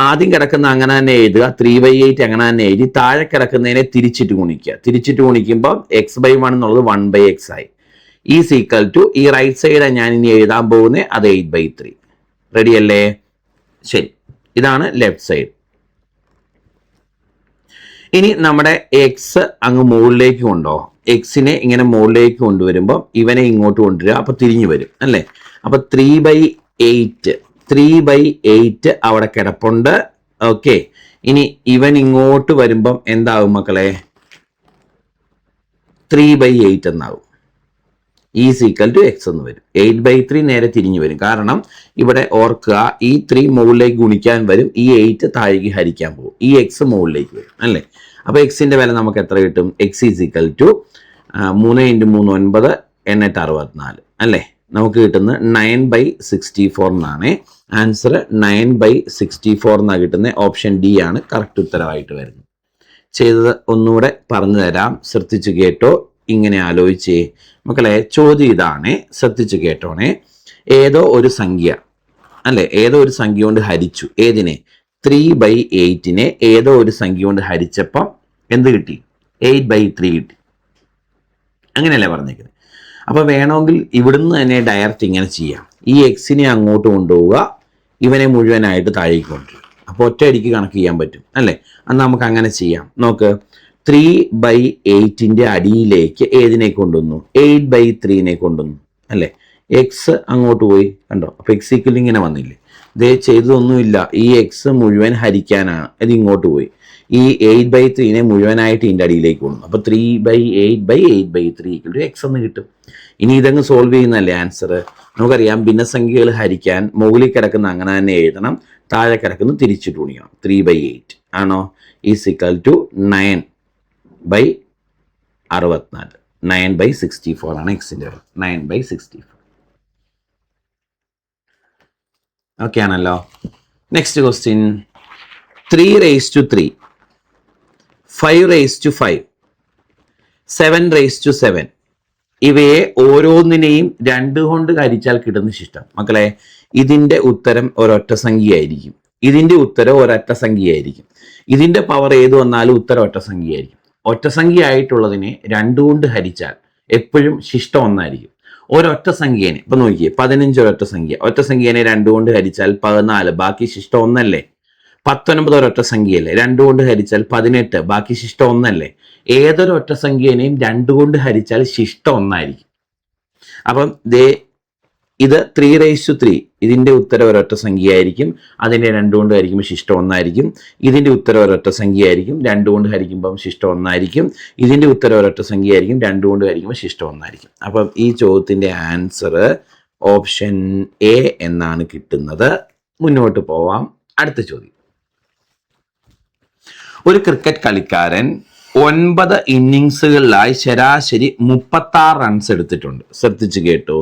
S1: ആദ്യം കിടക്കുന്ന അങ്ങനെ തന്നെ എഴുതുക, 3/8 അങ്ങനെ തന്നെ എഴുതി. താഴെ കിടക്കുന്നതിനെ തിരിച്ചിട്ട് ഗുണിക്കുക. തിരിച്ചിട്ട് ഗുണിക്കുമ്പോൾ x/1 എന്നുള്ളത് 1/x ആയി. ഈസ് ഈക്വൽ ടു ഈ റൈറ്റ് സൈഡ് ഞാൻ ഇനി എഴുതാൻ പോകുന്നത് അത് 8/3. റെഡി അല്ലേ? ശരി, ഇതാണ് ലെഫ്റ്റ് സൈഡ്. ഇനി നമ്മുടെ എക്സ് അങ്ങ് മുകളിലേക്ക് കൊണ്ടുപോകാം. എക്സിനെ ഇങ്ങനെ മുകളിലേക്ക് കൊണ്ടുവരുമ്പോൾ ഇവനെ ഇങ്ങോട്ട് കൊണ്ടുവരിക, അപ്പൊ തിരിഞ്ഞു വരും അല്ലേ? അപ്പൊ 3/8 അവിടെ കിടപ്പുണ്ട്. ഓക്കെ, ഇനി ഇവൻ ഇങ്ങോട്ട് വരുമ്പം എന്താവും മക്കളെ? 3/8 എന്നാവും. ഈസ് ഈക്വൽ ടു എക്സ് എന്ന് വരും. 8/3 നേരെ തിരിഞ്ഞു വരും. കാരണം ഇവിടെ ഓർക്കുക, ഈ 3 മുകളിലേക്ക് ഗുണിക്കാൻ വരും, ഈ 8 താഴേക്ക് ഹരിക്കാൻ പോകും, ഈ എക്സ് മുകളിലേക്ക് വരും അല്ലേ? അപ്പൊ എക്സിന്റെ വില നമുക്ക് എത്ര കിട്ടും? എക്സ് ഈസ് ഈക്വൽ ടു 3 × 3 9 8 64 അല്ലേ? നമുക്ക് കിട്ടുന്നത് 9/64 എന്നാണ്. ആൻസർ 9/64 എന്നാണ് കിട്ടുന്നത്. ഓപ്ഷൻ ഡി ആണ് കറക്റ്റ് ഉത്തരവായിട്ട് വരുന്നത്. ചെയ്തത് ഒന്നുകൂടെ പറഞ്ഞു തരാം, ശ്രദ്ധിച്ചു കേട്ടോ. ഇങ്ങനെ ആലോചിച്ചേ മക്കളെ. ചോദ്യം ഇതാണ്, ശ്രദ്ധിച്ചു കേട്ടോണേ. ഏതോ ഒരു സംഖ്യ അല്ലെ, ഏതോ ഒരു സംഖ്യ കൊണ്ട് ഹരിച്ചു. ഏതിനെ? 3/8 ഏതോ ഒരു സംഖ്യ കൊണ്ട് ഹരിച്ചപ്പം എന്ത് കിട്ടി? 8/3 കിട്ടി. അങ്ങനെയല്ലേ പറഞ്ഞേക്കുന്നത്? അപ്പൊ വേണമെങ്കിൽ ഇവിടുന്ന് തന്നെ ഡയറക്റ്റ് ഇങ്ങനെ ചെയ്യാം. ഈ എക്സിനെ അങ്ങോട്ട് കൊണ്ടുപോവുക, ഇവനെ മുഴുവനായിട്ട് താഴേക്ക് കൊണ്ടുവരും. അപ്പൊ ഒറ്റയടിക്ക് കണക്ക് ചെയ്യാൻ പറ്റും അല്ലേ? അന്ന് നമുക്ക് അങ്ങനെ ചെയ്യാം. നോക്ക്, 3/8 അടിയിലേക്ക് ഏതിനെ കൊണ്ടുവന്നു? 8/3 കൊണ്ടുവന്നു അല്ലേ? എക്സ് അങ്ങോട്ട് പോയി, കണ്ടോ? അപ്പൊ എക്സ് ഈക്വൽ ഇങ്ങനെ വന്നില്ലേ? ഇതേ ചെയ്തതൊന്നുമില്ല, ഈ എക്സ് മുഴുവൻ ഹരിക്കാനാണ്, അത് ഇങ്ങോട്ട് പോയി. ഈ 8/3 മുഴുവനായിട്ട് ഇതിൻ്റെ അടിയിലേക്ക് കൊണ്ടു. അപ്പൊ 3/8/8/3 എക്സ് എന്ന് കിട്ടും. ഇനി ഇതങ്ങ് സോൾവ് ചെയ്യുന്നല്ലേ ആൻസർ? നമുക്കറിയാം, ഭിന്നസംഖ്യകൾ ഹരിക്കാൻ മുകളിൽ കിടക്കുന്ന അങ്ങനെ തന്നെ എഴുതണം, താഴെ കിടക്കുന്ന തിരിച്ചിട്ട് ഗുണിക്കണം. 3/8 ആണോ? Is equal to 9/64. 9/64 ആണ് എക്സിന്റെ വില. 9/64. ഓക്കെ ആണല്ലോ. Next question. 3/3, 5/5, 7/7 ഇവയെ ഓരോന്നിനെയും 2 കൊണ്ട് ഹരിച്ചാൽ കിട്ടുന്ന ശിഷ്ടം. മക്കളെ, ഇതിന്റെ ഉത്തരം ഒരൊറ്റ സംഖ്യയായിരിക്കും. ഇതിന്റെ ഉത്തരം ഒരൊറ്റ സംഖ്യയായിരിക്കും. ഇതിന്റെ പവർ ഏത് വന്നാലും ഉത്തരം ഒറ്റ സംഖ്യയായിരിക്കും. ഒറ്റ സംഖ്യ ആയിട്ടുള്ളതിനെ 2 കൊണ്ട് ഹരിച്ചാൽ എപ്പോഴും ശിഷ്ടം ഒന്നായിരിക്കും. ഒരൊറ്റ സംഖ്യേനെ ഇപ്പൊ നോക്കിയേ, 15 ഒരൊറ്റ സംഖ്യ. ഒറ്റ സംഖ്യേനെ 2 കൊണ്ട് ഹരിച്ചാൽ 14, ബാക്കി ശിഷ്ടം ഒന്നല്ലേ? 19 ഒരൊറ്റ സംഖ്യയല്ലേ? 2 കൊണ്ട് ഹരിച്ചാൽ 18, ബാക്കി ശിഷ്ടം ഒന്നല്ലേ? ഏതൊരു ഒറ്റ സംഖ്യേനെയും 2 കൊണ്ട് ഹരിച്ചാൽ ശിഷ്ടം ഒന്നായിരിക്കും. അപ്പം ഇത് 3/3, ഇതിന്റെ ഉത്തരം ഒരൊറ്റ സംഖ്യയായിരിക്കും. അതിനെ 2 കൊണ്ട് ഹരിക്കുമ്പോൾ ശിഷ്ടം ഒന്നായിരിക്കും. ഇതിന്റെ ഉത്തരം ഒരൊറ്റ സംഖ്യയായിരിക്കും, 2 കൊണ്ട് ഹരിക്കുമ്പോൾ ശിഷ്ടം ഒന്നായിരിക്കും. ഇതിന്റെ ഉത്തരം ഒരൊറ്റ സംഖ്യയായിരിക്കും, 2 കൊണ്ട് ഹരിക്കുമ്പോൾ ശിഷ്ടം ഒന്നായിരിക്കും. അപ്പം ഈ ചോദ്യത്തിന്റെ ആൻസർ ഓപ്ഷൻ എ എന്നാണ് കിട്ടുന്നത്. മുന്നോട്ട് പോവാം. അടുത്ത ചോദ്യം. ഒരു ക്രിക്കറ്റ് കളിക്കാരൻ 9 ഇന്നിങ്സുകളിലായി ശരാശരി 36 റൺസ് എടുത്തിട്ടുണ്ട്. ശ്രദ്ധിച്ചു കേട്ടോ,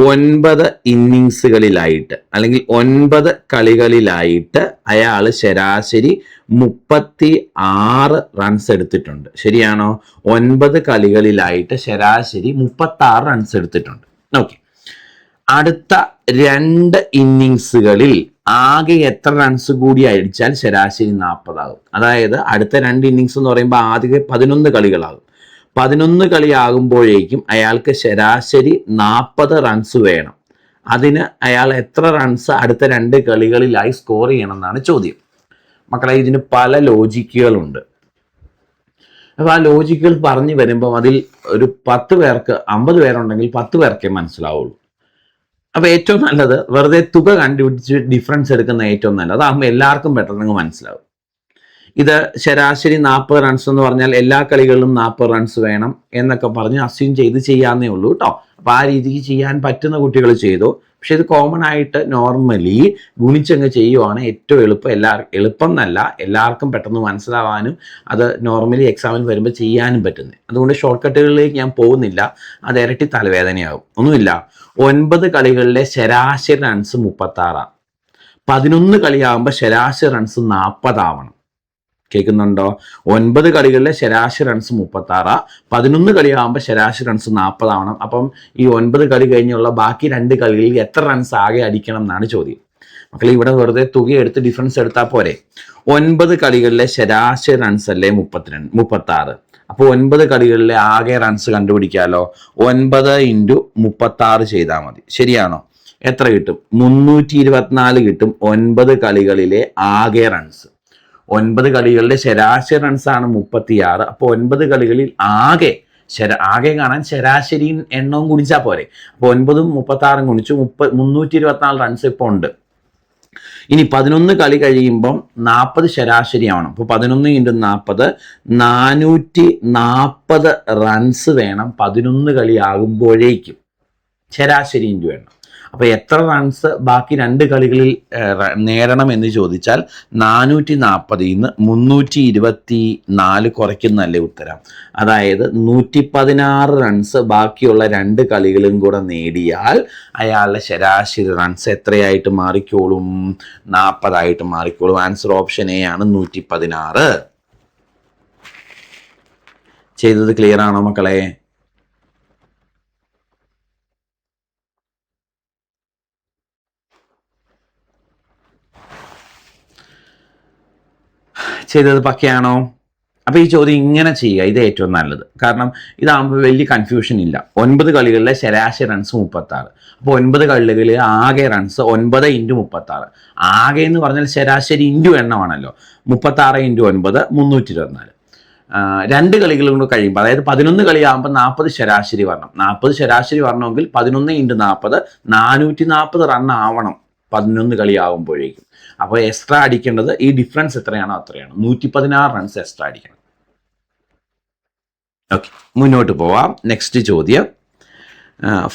S1: 9 ഇന്നിങ്സുകളിലായിട്ട് അല്ലെങ്കിൽ 9 കളികളിലായിട്ട് അയാൾ ശരാശരി 36 റൺസ് എടുത്തിട്ടുണ്ട്. ശരിയാണോ? 9 കളികളിലായിട്ട് ശരാശരി 36 റൺസ് എടുത്തിട്ടുണ്ട്. ഓക്കെ, അടുത്ത 2 ഇന്നിങ്സുകളിൽ ആകെ എത്ര റൺസ് കൂടി അടിച്ചാൽ ശരാശരി 40 ആകും? അതായത് അടുത്ത 2 ഇന്നിങ്സ് എന്ന് പറയുമ്പോൾ ആദ്യ 11 കളികളാകും. 11 കളിയാകുമ്പോഴേക്കും അയാൾക്ക് ശരാശരി 40 റൺസ് വേണം. അതിന് അയാൾ എത്ര റൺസ് അടുത്ത 2 കളികളിലായി സ്കോർ ചെയ്യണം എന്നാണ് ചോദ്യം. മക്കളെ, ഇതിന് പല ലോജിക്കുകളുണ്ട്. അപ്പോൾ ആ ലോജിക്കുകൾ പറഞ്ഞു വരുമ്പോൾ അതിൽ ഒരു 10 പേർക്ക് 50 പേരുണ്ടെങ്കിൽ 10 പേർക്കേ മനസ്സിലാവുള്ളൂ. അപ്പോൾ ഏറ്റവും നല്ലത് വെറുതെ തുക കണ്ടുപിടിച്ച് ഡിഫറൻസ് എടുക്കുന്ന ഏറ്റവും നല്ലത്. അതാകുമ്പോൾ എല്ലാവർക്കും പെട്ടെന്ന് മനസ്സിലാവും. ഇത് ശരാശരി 40 റൺസ് എന്ന് പറഞ്ഞാൽ എല്ലാ കളികളിലും 40 റൺസ് വേണം എന്നൊക്കെ പറഞ്ഞ് അസ്യൂം ചെയ്ത് ചെയ്യാവുന്നേ ഉള്ളൂ കേട്ടോ. അപ്പോൾ ആ രീതിക്ക് ചെയ്യാൻ പറ്റുന്ന കുട്ടികൾ ചെയ്തു. പക്ഷെ ഇത് കോമൺ ആയിട്ട് നോർമലി ഗുണിച്ചങ്ങ് ചെയ്യുവാണ് ഏറ്റവും എളുപ്പം. എളുപ്പം എന്നല്ല, എല്ലാവർക്കും പെട്ടെന്ന് മനസ്സിലാവാനും അത് നോർമലി എക്സാമിൽ വരുമ്പോൾ ചെയ്യാനും പറ്റുന്നത്. അതുകൊണ്ട് ഷോർട്ട് കട്ടുകളിലേക്ക് ഞാൻ പോകുന്നില്ല, അത് ഇരട്ടി തലവേദനയാകും. ഒന്നുമില്ല, 9 കളികളിലെ ശരാശരി റൺസ് 36. 11 കളിയാകുമ്പോൾ ശരാശരി റൺസ് 40 ആവണം. കേൾക്കുന്നുണ്ടോ? 9 കളികളിലെ ശരാശരി റൺസ് 36, 11 കളിയാകുമ്പോൾ ശരാശരി റൺസ് 40 ആവണം. അപ്പം ഈ 9 കളി കഴിഞ്ഞുള്ള ബാക്കി 2 കളികളിൽ എത്ര റൺസ് ആകെ അടിക്കണം എന്നാണ് ചോദ്യം. മക്കളെ, ഇവിടെ വെറുതെ തുക എടുത്ത് ഡിഫറൻസ് എടുത്താൽ പോരെ. 9 കളികളിലെ ശരാശരി റൺസ് അല്ലേ 36. അപ്പോൾ 9 കളികളിലെ ആകെ റൺസ് കണ്ടുപിടിക്കാമല്ലോ. 9 × 36 ചെയ്താൽ മതി. ശരിയാണോ? എത്ര കിട്ടും? 324 കിട്ടും 9 കളികളിലെ ആകെ റൺസ്. 9 കളികളിലെ ശരാശരി റൺസാണ് 36. അപ്പോൾ 9 കളികളിൽ ആകെ കാണാൻ ശരാശരി എണ്ണവും ഗുണിച്ചാൽ പോരെ. അപ്പോൾ 9ഉം 36ഉം ഗുണിച്ചു 324 റൺസ് ഇപ്പോൾ ഉണ്ട്. ഇനി 11 കളി കഴിയുമ്പം 40 ശരാശരി ആവണം. അപ്പോൾ 11 × 40 440 റൺസ് വേണം 11 കളി ആകുമ്പോഴേക്കും. ശരാശരി ഇൻറ്റു വേണം. അപ്പോൾ എത്ര റൺസ് ബാക്കി 2 കളികളിൽ നേടണം എന്ന് ചോദിച്ചാൽ 440 നിന്ന് 324 കുറയ്ക്കുന്നതല്ലേ ഉത്തരം. അതായത് 116 റൺസ് ബാക്കിയുള്ള 2 കളികളും കൂടെ നേടിയാൽ അയാളുടെ ശരാശരി റൺസ് എത്രയായിട്ട് മാറിക്കോളും? 40 ആയിട്ട് മാറിക്കോളും. ആൻസർ ഓപ്ഷൻ എ ആണ്, 116. ചെയ്തത് ക്ലിയർ ആണോ മക്കളെ? ചെയ്തത് പക്കയാണോ? അപ്പോൾ ഈ ചോദ്യം ഇങ്ങനെ ചെയ്യുക, ഇത് ഏറ്റവും നല്ലത്. കാരണം ഇതാകുമ്പോൾ വലിയ കൺഫ്യൂഷൻ ഇല്ല. 9 കളികളിലെ ശരാശരി റൺസ് 36. അപ്പോൾ 9 കളികളിൽ ആകെ റൺസ് 9 × 36. ആകെ എന്ന് പറഞ്ഞാൽ ശരാശരി ഇൻറ്റു എണ്ണമാണല്ലോ. 36 × 9 324. 2 കളികളും കൂടെ കഴിയുമ്പോൾ, അതായത് 11 കളിയാകുമ്പോൾ 40 ശരാശരി വരണം. 40 ശരാശരി വരണമെങ്കിൽ 11 × 40 440 റൺ ആവണം 11 കളിയാകുമ്പോഴേക്കും. അപ്പോൾ എക്സ്ട്രാ അടിക്കേണ്ടത് ഈ ഡിഫറൻസ് എത്രയാണോ അത്രയാണ്. 116 റൺസ് എക്സ്ട്രാ അടിക്കണം. ഓക്കെ, മുന്നോട്ട് പോവാം. നെക്സ്റ്റ് ചോദ്യം,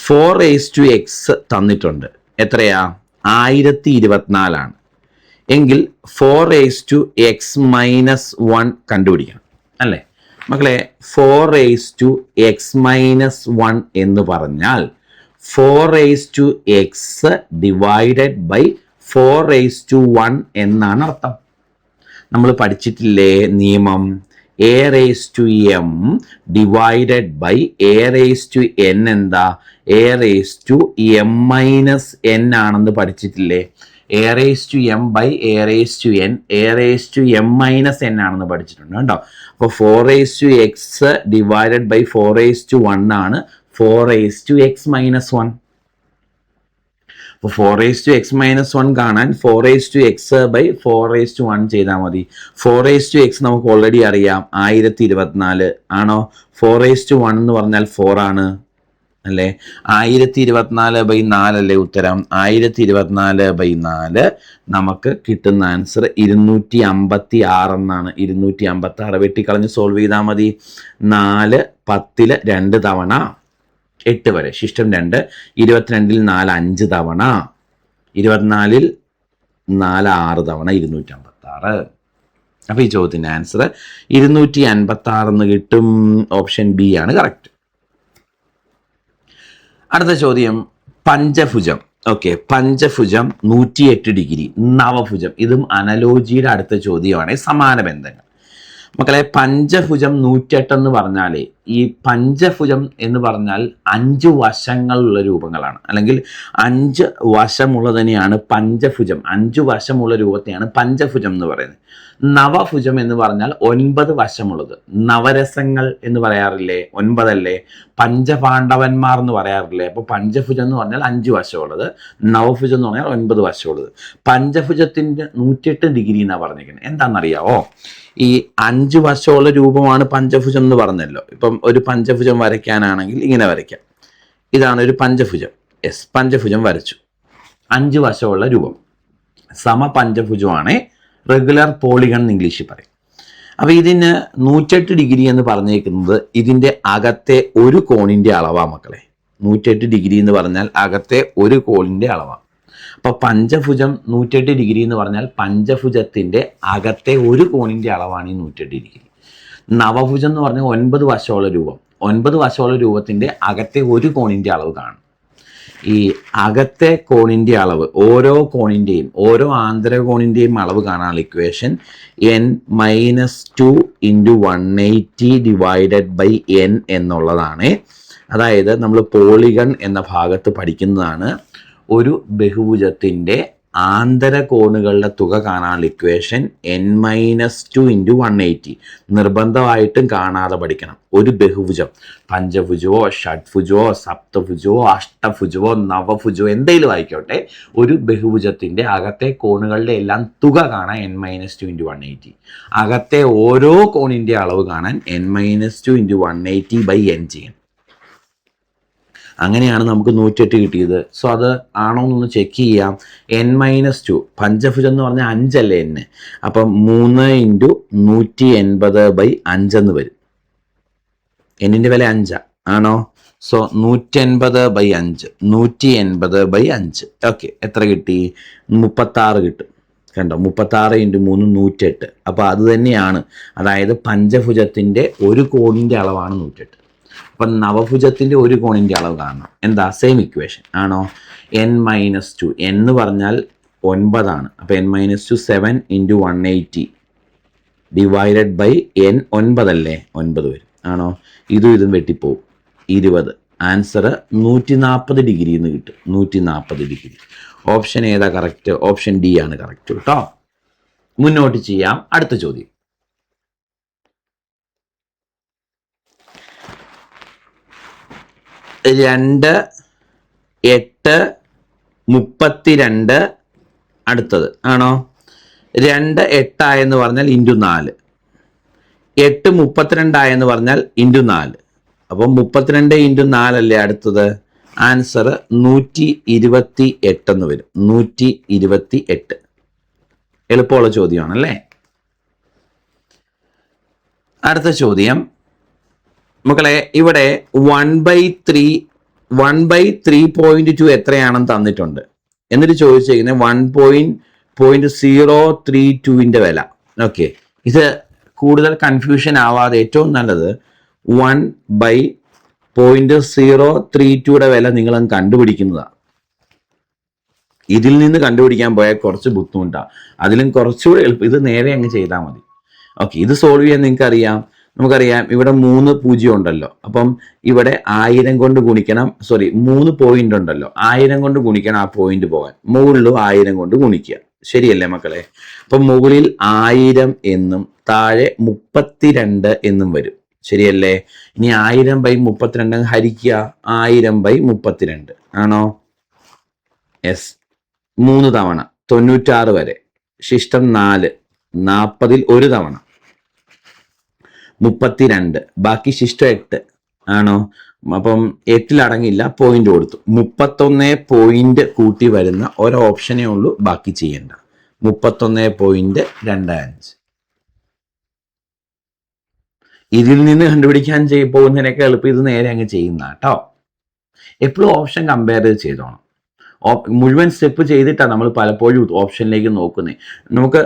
S1: 4:x തന്നിട്ടുണ്ട്. എത്രയാ? 1024 ആണ്. എങ്കിൽ 4:x - 1 കണ്ടുപിടിക്കണം അല്ലേ മക്കളെ? 4:x - 1 എന്ന് പറഞ്ഞാൽ 4:x ഡിവൈഡഡ് ബൈ 4:1 എന്നാണ് അർത്ഥം. നമ്മൾ പഠിച്ചിട്ടില്ലേ നിയമം? a⁻m ഡിവൈഡഡ് ബൈ a⁻n എന്താ? a⁻m-n ആണെന്ന് പഠിച്ചിട്ടില്ലേ? a⁻m ബൈ a⁻n a⁻m-n ആണെന്ന് പഠിച്ചിട്ടുണ്ട് കേട്ടോ. അപ്പോൾ 4:x ഡിവൈഡഡ് ബൈ 4:1 ആണ് 4:x - 1. അപ്പോൾ 4:x - 1 കാണാൻ 4:x ബൈ 4:1 ചെയ്താൽ മതി. 4:x നമുക്ക് ഓൾറെഡി അറിയാം 1024 ആണോ? 4:1 എന്ന് പറഞ്ഞാൽ 4 ആണ് അല്ലേ? 1024/4 അല്ലേ ഉത്തരം? 1024/4 നമുക്ക് കിട്ടുന്ന ആൻസർ 256 എന്നാണ്. 256 വെട്ടിക്കളഞ്ഞ് സോൾവ് ചെയ്താൽ മതി. 4 10ൽ 2 തവണ 8 വരെ, ശിഷ്ടം 2. 22ൽ 4 5 തവണ, 24ൽ 4 6 തവണ 256. അപ്പോൾ ഈ ചോദ്യത്തിൻ്റെ ആൻസർ 256 എന്ന് കിട്ടും. ഓപ്ഷൻ ബി ആണ് കറക്റ്റ്. അടുത്ത ചോദ്യം പഞ്ചഭുജം. Okay, പഞ്ചഭുജം 108 degree, നവഭുജം. ഇതും അനലോജിയുടെ അടുത്ത ചോദ്യമാണ്. സമാന ബന്ധങ്ങൾ മക്കളെ. പഞ്ചഭുജം 108 എന്ന് പറഞ്ഞാൽ ഈ പഞ്ചഭുജം എന്ന് പറഞ്ഞാൽ 5 വശങ്ങളുള്ള രൂപങ്ങളാണ്, അല്ലെങ്കിൽ 5 വശമുള്ളതിനെയാണ് പഞ്ചഭുജം. 5 വശമുള്ള രൂപത്തെയാണ് പഞ്ചഭുജം എന്ന് പറയുന്നത്. നവഭുജം എന്ന് പറഞ്ഞാൽ 9 വശമുള്ളത്. നവരസങ്ങൾ എന്ന് പറയാറില്ലേ, 9 അല്ലേ. പഞ്ചപാണ്ഡവന്മാർ എന്ന് പറയാറില്ലേ. അപ്പോൾ പഞ്ചഭുജം എന്ന് പറഞ്ഞാൽ 5 വശമുള്ളത്, നവഭുജം എന്ന് പറഞ്ഞാൽ 9 വശമുള്ളത്. പഞ്ചഭുജത്തിൻ്റെ 108 ഡിഗ്രി എന്നാണ് പറഞ്ഞിരിക്കുന്നത്. എന്താണെന്നറിയാവോ? ഈ 5 വശമുള്ള രൂപമാണ് പഞ്ചഭുജം എന്ന് പറഞ്ഞല്ലോ. ഇപ്പം ഒരു പഞ്ചഭുജം വരയ്ക്കാനാണെങ്കിൽ ഇങ്ങനെ വരയ്ക്കാം. ഇതാണ് ഒരു പഞ്ചഭുജം. യെസ്, പഞ്ചഭുജം വരച്ചു. 5 വശമുള്ള രൂപം സമപഞ്ചഭുജമാണ്. റെഗുലർ പോളിഗൺ എന്ന് ഇംഗ്ലീഷിൽ പറയും. അപ്പോൾ ഇതിന് 108 ഡിഗ്രി എന്ന് പറഞ്ഞേക്കുന്നത് ഇതിൻ്റെ അകത്തെ ഒരു കോണിൻ്റെ അളവാണ് മക്കളെ. 108 ഡിഗ്രി എന്ന് പറഞ്ഞാൽ അകത്തെ ഒരു കോണിൻ്റെ അളവാണ്. അപ്പോൾ പഞ്ചഭുജം 108 ഡിഗ്രി എന്ന് പറഞ്ഞാൽ പഞ്ചഭുജത്തിൻ്റെ അകത്തെ ഒരു കോണിൻ്റെ അളവാണ് ഈ 108 ഡിഗ്രി. നവഭുജം എന്ന് പറഞ്ഞാൽ 9 വശമുള്ള രൂപം. 9 വശമുള്ള രൂപത്തിൻ്റെ അകത്തെ ഒരു കോണിൻ്റെ അളവ് കാണും. ഈ അകത്തെ കോണിൻ്റെ അളവ്, ഓരോ കോണിൻ്റെയും, ഓരോ ആന്തരകോണിൻ്റെയും അളവ് കാണാനുള്ള equation n-2 × 180 divided by n എന്നുള്ളതാണ്. അതായത് നമ്മൾ പോളിഗൺ എന്ന ഭാഗത്ത് പഠിക്കുന്നതാണ്. ഒരു ബഹുഭുജത്തിൻ്റെ ആന്തരകോണുകളുടെ തുക കാണാനുള്ള ഇക്വേഷൻ n-2 × 180. നിർബന്ധമായിട്ടും കാണാതെ പഠിക്കണം. ഒരു ബഹുഭുജം, പഞ്ചഭുജമോ ഷഡ്ഭുജമോ സപ്തഭുജമോ അഷ്ടഭുജമോ നവഭുജമോ എന്തെങ്കിലും ആയിക്കോട്ടെ, ഒരു ബഹുഭുജത്തിൻ്റെ അകത്തെ കോണുകളുടെ എല്ലാം തുക കാണാൻ n-2 × 180. അകത്തെ ഓരോ കോണിൻ്റെ അളവ് കാണാൻ n-2 × 180/n ചെയ്യണം. അങ്ങനെയാണ് നമുക്ക് 108 കിട്ടിയത്. സോ അത് ആണോ എന്നൊന്ന് ചെക്ക് ചെയ്യാം. n-2 പഞ്ചഭുജം എന്ന് പറഞ്ഞാൽ 5 അല്ലേ n. അപ്പം 3 × 180/5 എന്ന് വരും. എന്നിൻ്റെ വില 5 ആണോ? സോ 180/5, 180/5. ഓക്കെ, എത്ര കിട്ടി? 36 കിട്ടും. കണ്ടോ, 36 × 3 108. അപ്പോൾ അത് തന്നെയാണ്. അതായത് പഞ്ചഭുജത്തിൻ്റെ ഒരു കോണിൻ്റെ അളവാണ് 108. അപ്പം നവഭുജത്തിൻ്റെ ഒരു കോണിൻ്റെ അളവ് കാണണം. എന്താ? സെയിം ഇക്വേഷൻ ആണോ? n-2 എന്ന് പറഞ്ഞാൽ 9 ആണ്. അപ്പോൾ n-2 7 × 180 ഡിവൈഡഡ് ബൈ n 9 അല്ലേ, 9 വരും ആണോ? ഇതും വെട്ടിപ്പോവും, 20. ആൻസർ 140 ഡിഗ്രി എന്ന് കിട്ടും. 140 ഡിഗ്രി. ഓപ്ഷൻ ഏതാ കറക്റ്റ്? ഓപ്ഷൻ ഡി ആണ് കറക്റ്റ് കേട്ടോ. മുന്നോട്ട് ചെയ്യാം. അടുത്ത ചോദ്യം. 2, 8, 32. അടുത്തത് ആണോ? 2 8 ആയെന്ന് പറഞ്ഞാൽ × 4. 8 32 ആയെന്ന് പറഞ്ഞാൽ × 4. അപ്പം 32 × 4 അല്ലേ അടുത്തത്. ആൻസർ 128 എന്ന് വരും. 128. എളുപ്പമുള്ള ചോദ്യമാണല്ലേ. അടുത്ത ചോദ്യം മക്കളെ, ഇവിടെ 1/3.2 എത്രയാണെന്ന് തന്നിട്ടുണ്ട്. എന്നിട്ട് ചോദിച്ചിരിക്കുന്നത് 1.032ൻ്റെ വില. ഓക്കെ, ഇത് കൂടുതൽ കൺഫ്യൂഷൻ ആവാതെ ഏറ്റവും നല്ലത് 1/032യുടെ വില നിങ്ങളങ്ങ് കണ്ടുപിടിക്കുന്നതാണ്. ഇതിൽ നിന്ന് കണ്ടുപിടിക്കാൻ പോയാൽ കുറച്ച് ബുദ്ധിമുട്ടാണ്. അതിലും കുറച്ചുകൂടെ എളുപ്പം ഇത് നേരെ അങ്ങ് ചെയ്താൽ മതി. ഓക്കെ, ഇത് സോൾവ് ചെയ്യാൻ നിങ്ങൾക്കറിയാം. നമുക്കറിയാം ഇവിടെ 3 പൂജ്യം ഉണ്ടല്ലോ. അപ്പം ഇവിടെ 1000 കൊണ്ട് ഗുണിക്കണം. 3 പോയിന്റ് ഉണ്ടല്ലോ. 1000 കൊണ്ട് ഗുണിക്കണം ആ പോയിന്റ് പോകാൻ. മുകളിലും 1000 കൊണ്ട് ഗുണിക്കുക. ശരിയല്ലേ മക്കളെ? അപ്പം മുകളിൽ 1000 എന്നും താഴെ 32 എന്നും വരും. ശരിയല്ലേ? ഇനി 1000/32 ഹരിക്കുക. 1000/32 ആണോ? യെസ്. 3 തവണ 96 വരെ. ശിഷ്ടം 4. 40ൽ 1 തവണ 32. ബാക്കി ശിഷ്ടം 8 ആണോ? അപ്പം 8ൽ അടങ്ങില്ല, പോയിന്റ് കൊടുത്തു. 31 പോയിന്റ് കൂട്ടി വരുന്ന ഒരു ഓപ്ഷനേ ഉള്ളൂ, ബാക്കി ചെയ്യണ്ട. 31.25. ഇതിൽ നിന്ന് കണ്ടുപിടിക്കാൻ പോകുന്നതിനൊക്കെ എളുപ്പം ഇത് നേരെ അങ്ങ് ചെയ്യുന്ന കേട്ടോ. എപ്പോഴും ഓപ്ഷൻ കമ്പയർ ചെയ്തോണം. മുഴുവൻ സ്റ്റെപ്പ് ചെയ്തിട്ടാണ് നമ്മൾ പലപ്പോഴും ഓപ്ഷനിലേക്ക് നോക്കുന്നത്. നമുക്ക്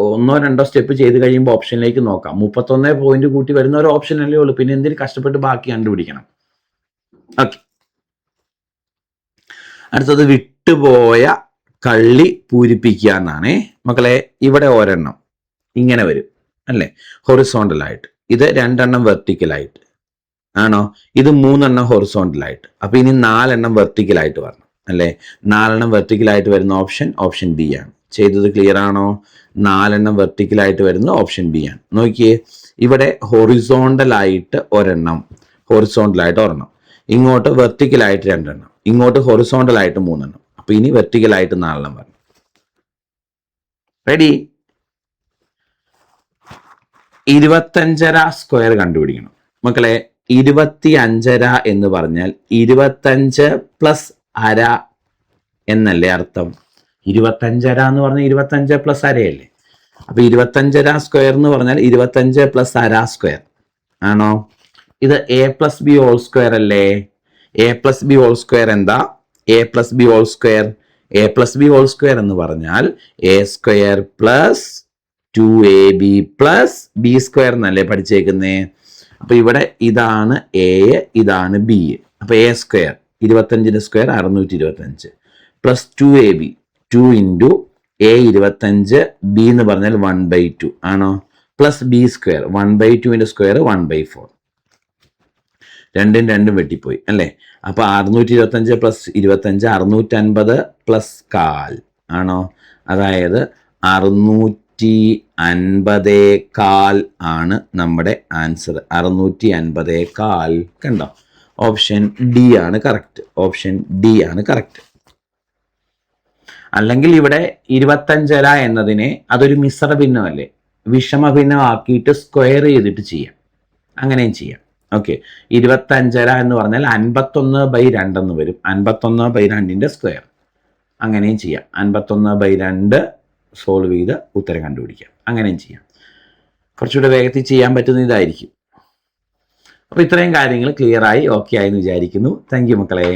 S1: 1-2 സ്റ്റെപ്പ് ചെയ്ത് കഴിയുമ്പോൾ ഓപ്ഷനിലേക്ക് നോക്കാം. 31 പോയിന്റ് കൂട്ടി വരുന്ന ഒരു ഓപ്ഷൻ അല്ലേ ഉള്ളൂ. പിന്നെ എന്തിന് കഷ്ടപ്പെട്ട് ബാക്കി കണ്ടുപിടിക്കണം? ഓക്കെ, അടുത്തത് വിട്ടുപോയ കള്ളി പൂരിപ്പിക്കുക എന്നാണേ മക്കളെ. ഇവിടെ ഒരെണ്ണം ഇങ്ങനെ വരും അല്ലേ, ഹൊറിസോണ്ടലായിട്ട്. ഇത് 2 വെർട്ടിക്കലായിട്ട് ആണോ, ഇത് 3 ഹൊറിസോണ്ടലായിട്ട്. അപ്പൊ ഇനി 4 വെർട്ടിക്കലായിട്ട് വരണം അല്ലേ. 4 വെർട്ടിക്കലായിട്ട് വരുന്ന ഓപ്ഷൻ ബി ആണ്. ചെയ്തത് ക്ലിയർ ആണോ? 4 വെർട്ടിക്കലായിട്ട് വരുന്ന ഓപ്ഷൻ ബി ആണ്. നോക്കിയേ, ഇവിടെ ഹൊറിസോണ്ടലായിട്ട് ഒരെണ്ണം, ഇങ്ങോട്ട് വെർട്ടിക്കലായിട്ട് 2, ഇങ്ങോട്ട് ഹൊറിസോണ്ടലായിട്ട് 3. അപ്പൊ ഇനി വെർട്ടിക്കലായിട്ട് 4 വരണം. റെഡി? 25 സ്ക്വയർ കണ്ടുപിടിക്കണം മക്കളെ. 25 എന്ന് പറഞ്ഞാൽ 25 പ്ലസ് അര എന്നല്ലേ അർത്ഥം? 25 എന്ന് പറഞ്ഞാൽ 25 പ്ലസ് അരയല്ലേ. അപ്പൊ 25 സ്ക്വയർ എന്ന് പറഞ്ഞാൽ 25 പ്ലസ് അര സ്ക്വയർ ആണോ? ഇത് A plus B whole square അല്ലേ? A plus B whole square എന്താ? A plus B whole square, A plus B whole square എന്ന് പറഞ്ഞാൽ A square plus 2ab plus B square എന്നല്ലേ പഠിച്ചേക്കുന്നേ. അപ്പൊ ഇവിടെ ഇതാണ് എ, ഇതാണ് ബി. അപ്പൊ A square 25 square 625 plus 2ab 2 into A 25 B എന്ന് പറഞ്ഞാൽ 1/2 ആണോ, പ്ലസ് ബി സ്ക്വയർ 1/2 സ്ക്വയർ 1/4. 2 വെട്ടിപ്പോയി അല്ലേ. അപ്പൊ 625 പ്ലസ് 25 650 പ്ലസ് 1/4 ആണോ, അതായത് 650 ആണ് നമ്മുടെ ആൻസർ. 650. കണ്ടോ? ഓപ്ഷൻ ഡി ആണ് കറക്റ്റ്. അല്ലെങ്കിൽ ഇവിടെ 25 എന്നതിനെ അതൊരു മിശ്ര ഭിന്നമല്ലേ, വിഷമ ഭിന്നമാക്കിയിട്ട് സ്ക്വയർ ചെയ്തിട്ട് ചെയ്യാം. അങ്ങനെയും ചെയ്യാം. ഓക്കെ, 25 എന്ന് പറഞ്ഞാൽ 51/2 എന്ന് വരും. 51/2 സ്ക്വയർ. അങ്ങനെയും ചെയ്യാം. 51/2 സോൾവ് ചെയ്ത് ഉത്തരം കണ്ടുപിടിക്കാം. അങ്ങനെയും ചെയ്യാം. കുറച്ചുകൂടെ വേഗത്തിൽ ചെയ്യാൻ പറ്റുന്ന ഇതായിരിക്കും. അപ്പോൾ ഇത്രയും കാര്യങ്ങൾ ക്ലിയർ ആയി, ഓക്കെ ആയി എന്ന് വിചാരിക്കുന്നു. താങ്ക് യു മക്കളെ.